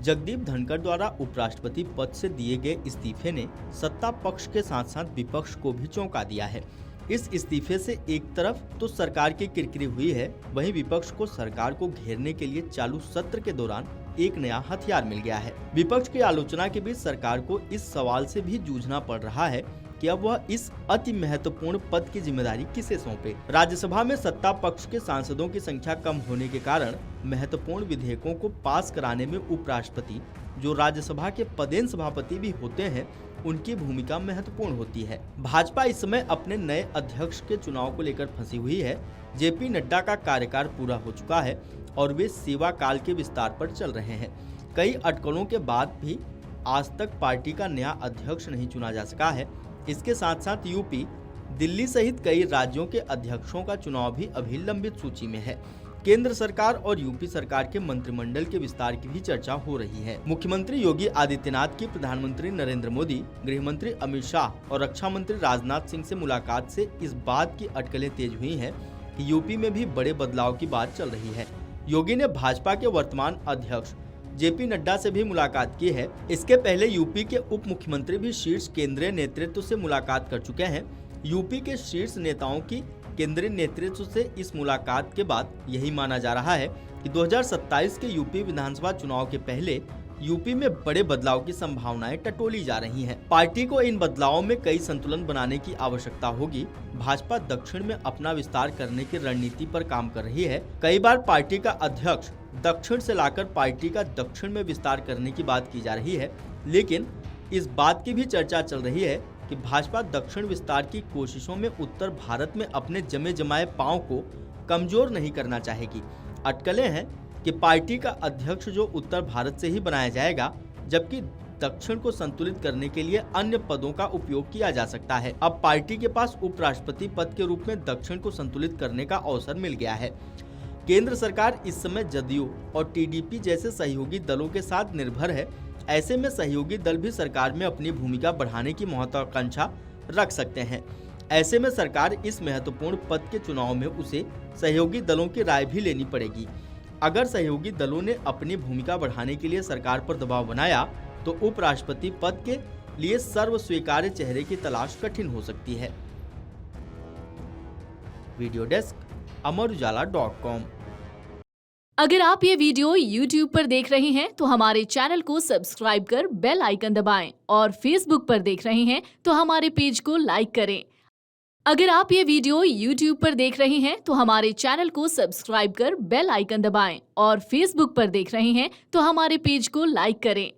जगदीप धनखड़ द्वारा उपराष्ट्रपति पद से दिए गए इस्तीफे ने सत्ता पक्ष के साथ साथ विपक्ष को भी चौंका दिया है। इस इस्तीफे से एक तरफ तो सरकार की किरकिरी हुई है, वहीं विपक्ष को सरकार को घेरने के लिए चालू सत्र के दौरान एक नया हथियार मिल गया है। विपक्ष की आलोचना के बीच सरकार को इस सवाल से भी जूझना पड़ रहा है कि अब वह इस अति महत्वपूर्ण पद की जिम्मेदारी किसे सौंपे। राज्यसभा में सत्ता पक्ष के सांसदों की संख्या कम होने के कारण महत्वपूर्ण विधेयकों को पास कराने में उपराष्ट्रपति, जो राज्यसभा के पदेन सभापति भी होते हैं, उनकी भूमिका महत्वपूर्ण होती है। भाजपा इस समय अपने नए अध्यक्ष के चुनाव को लेकर फंसी हुई है। जेपी नड्डा का कार्यकाल पूरा हो चुका है और वे सेवा काल के विस्तार पर चल रहे हैं। कई अटकलों के बाद भी आज तक पार्टी का नया अध्यक्ष नहीं चुना जा सका है। इसके साथ साथ यूपी, दिल्ली सहित कई राज्यों के अध्यक्षों का चुनाव भी अभी लंबित सूची में है। केंद्र सरकार और यूपी सरकार के मंत्रिमंडल के विस्तार की भी चर्चा हो रही है। मुख्यमंत्री योगी आदित्यनाथ की प्रधानमंत्री नरेंद्र मोदी, गृह मंत्री अमित शाह और रक्षा मंत्री राजनाथ सिंह से मुलाकात से इस बात की अटकलें तेज हुई हैं कि यूपी में भी बड़े बदलाव की बात चल रही है। योगी ने भाजपा के वर्तमान अध्यक्ष जेपी नड्डा से भी मुलाकात की है। इसके पहले यूपी के उप मुख्यमंत्री भी शीर्ष केंद्रीय नेतृत्व से मुलाकात कर चुके हैं। यूपी के शीर्ष नेताओं की केंद्रीय नेतृत्व से इस मुलाकात के बाद यही माना जा रहा है कि 2027 के यूपी विधानसभा चुनाव के पहले यूपी में बड़े बदलाव की संभावनाएं टटोली जा रही हैं। पार्टी को इन बदलावों में कई संतुलन बनाने की आवश्यकता होगी। भाजपा दक्षिण में अपना विस्तार करने की रणनीति पर काम कर रही है। कई बार पार्टी का अध्यक्ष दक्षिण से लाकर पार्टी का दक्षिण में विस्तार करने की बात की जा रही है, लेकिन इस बात की भी चर्चा चल रही है कि भाजपा दक्षिण विस्तार की कोशिशों में उत्तर भारत में अपने जमे जमाए पांव को कमजोर नहीं करना चाहेगी। अटकलें हैं कि पार्टी का अध्यक्ष जो उत्तर भारत से ही बनाया जाएगा, जबकि दक्षिण को संतुलित करने के लिए अन्य पदों का उपयोग किया जा सकता है। अब पार्टी के पास उपराष्ट्रपति पद के रूप में दक्षिण को संतुलित करने का अवसर मिल गया है। केंद्र सरकार इस समय जदयू और टीडीपी जैसे सहयोगी दलों के साथ निर्भर है। ऐसे में सहयोगी दल भी सरकार में अपनी भूमिका बढ़ाने की महत्वाकांक्षा रख सकते हैं। ऐसे में सरकार इस महत्वपूर्ण पद के चुनाव में उसे सहयोगी दलों की राय भी लेनी पड़ेगी। अगर सहयोगी दलों ने अपनी भूमिका बढ़ाने के लिए सरकार पर दबाव बनाया तो उपराष्ट्रपति पद के लिए सर्व स्वीकार्य चेहरे की तलाश कठिन हो सकती है। Video desk amarujala.com। अगर आप ये वीडियो YouTube पर देख रहे हैं तो हमारे चैनल को सब्सक्राइब कर बेल आइकन दबाएं और Facebook पर देख रहे हैं तो हमारे पेज को लाइक करें। अगर आप ये वीडियो YouTube पर देख रहे हैं तो हमारे चैनल को सब्सक्राइब कर बेल आइकन दबाएं और Facebook पर देख रहे हैं तो हमारे पेज को लाइक करें।